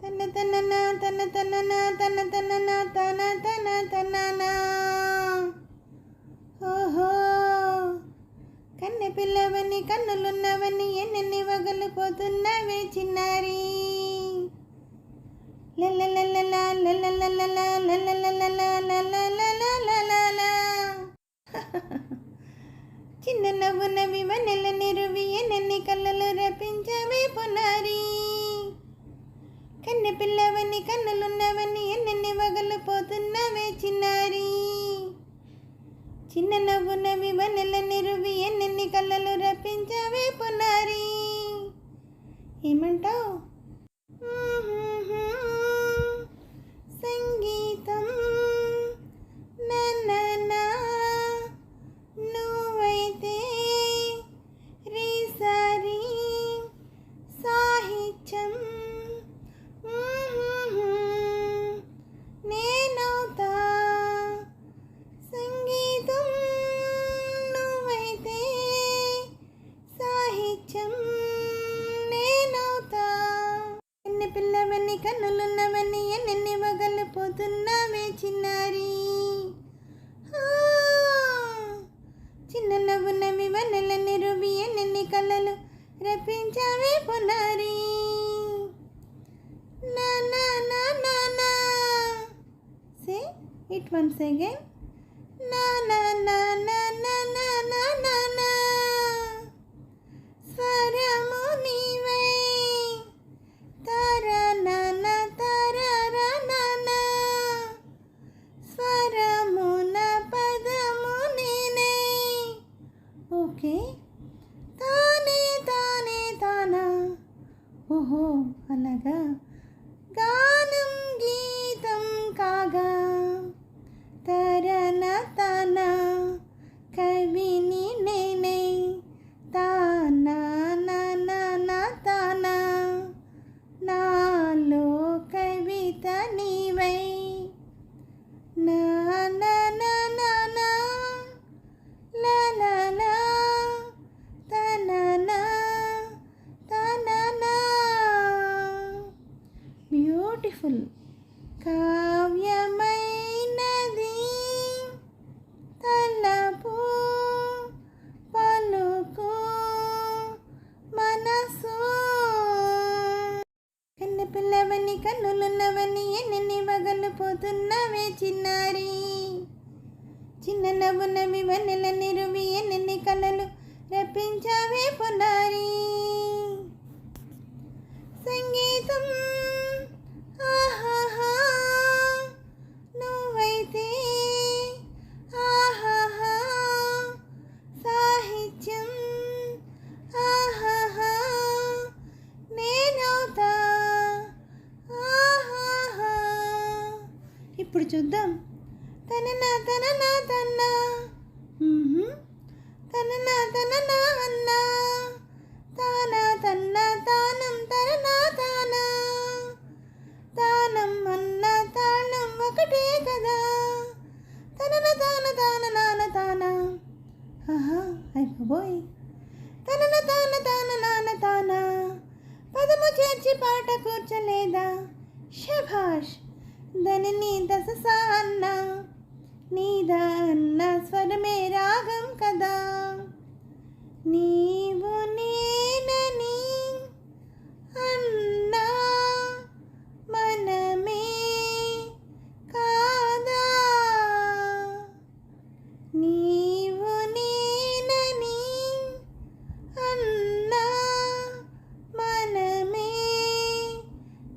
తన తనన తన తనన తన తనన తన తన తనన. ఓహో కన్నె పిల్లవని కన్నులున్నవని ఎన్నెన్ని వగలు పోతున్నవే చిన్నారి. లలలలలా లలలలలా లలలలలా లలలలలా. చిన్న నవ్వునవి వనెల నిరువి ఎన్నెన్ని కళ్ళలు రపించవే పునారి. కన్నె పిల్లవని కన్నులున్నవని ఎన్నెన్ని వగలు పోతున్నవే చిన్నారి. చిన్న నవ్వునవి వనెల నిరువి ఎన్నెన్ని కళ్ళలు రపించవే పునారి. ఏమంటావు? సంగీతం నన్ననా నువ్వైతే రీసారి సాహిత్యం నేనవుతా. సంగీతం నువ్వైతే సాహిత్యం నేనవుతా. ఎన్ని పిల్లవని కన్నులున్నవని ఎన్నెన్ని వగలు పోతున్నవే చిన్నారి. చిన్న నవ్వునవి వనెల నిరువి ఎన్నెన్ని కళ్ళలు రపించవే పునారి. నా నా నా నా నా. Say it once again. నా నా నా నా నా నా నా నా నా. స్వరము నీవై తారా నాన్న తారా నాన్న. స్వరమున పదము నేనే. ఓకే తానే తానే తానా. ఓహో అలాగా. గానం గీతం కాగా తరన తానా కవిని నేనే. తానా నానా నా తానా నాలో కవిత నీవై. నా నా నా నా నా లా లా లా తననా తననా. బ్యూటిఫుల్. కావ్యమైనది తలపు పలుకు మనసు. కన్నె పిల్లవని కన్నులున్నవని ఎన్నెన్ని వగలు పోతున్నవే చిన్నారి. చిన్న నవ్వునవి వనెల నిరువి ఎన్నెన్ని కళ్ళలు రపించవే పునారి. సంగీతం ఆహాహా నువ్వైతే ఆహాహా సాహిత్యం ఆహాహా నేనవుతా. ఆహాహా. ఇప్పుడు చూద్దాం. తననా తననా తన్నా తననా తననా అన్నా. తానా తన్నా తానం తరనా తానా. తానం అన్న తాళం ఒకటే కదా. తనన తాన తాన నాన తానా. ఆహా అయిపోయి. తనన తాన తాన నాన తానా. పదము చేర్చి పాట కూర్చలేదా. శభాష్. దని దశ సా అన్న నీదా అన్న స్వరమే రాగం కదా. నీవు నేనని అన్నా మనమే కాదా. నీవు నేనని అన్నా మనమే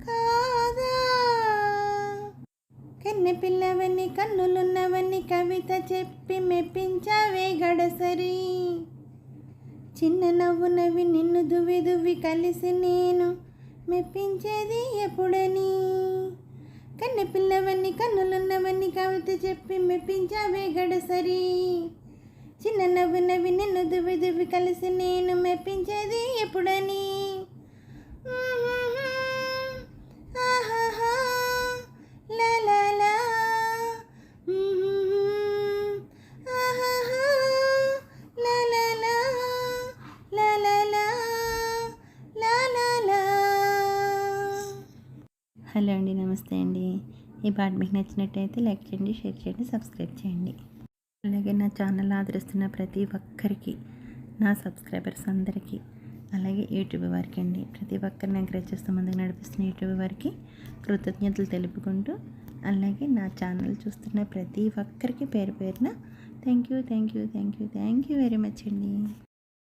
కాదా. కన్నె పిల్లవని కన్నులున్నవని కవిత చెప్పి మెప్పించావే గడసరి. చిన్న నవ్వునవి నిన్ను దువ్వి దువ్వి కలిసి నేను మెప్పించేది ఎప్పుడని. కన్నె పిల్లవని కన్నులున్నవని కవిత చెప్పి మెప్పించావే గడసరి. చిన్న నవ్వునవి నిన్ను దువ్వి దువ్వి కలిసి నేను మెప్పించేది ఎప్పుడని. ఆహాహా లా లా లా. ఆహాహా లా లా లా లా లా లా లా లా లా. హలో అండి, నమస్తే అండి. ఈ పాట మీకు నచ్చినట్టయితే లైక్ చేయండి, షేర్ చేయండి, సబ్స్క్రైబ్ చేయండి. అలాగే నా ఛానల్ ఆదరిస్తున్న ప్రతి ఒక్కరికి, నా సబ్స్క్రైబర్స్ అందరికీ, అలాగే యూట్యూబ్ వారికి అండి, ప్రతి ఒక్కరిని ఎంకరేజ్ చేస్తూ ముందుకు నడిపిస్తున్న యూట్యూబ్ వారికి కృతజ్ఞతలు తెలుపుకుంటూ, అలాగే నా ఛానల్ చూస్తున్న ప్రతి ఒక్కరికి పేరు పేరున థ్యాంక్ యూ వెరీ మచ్ అండి.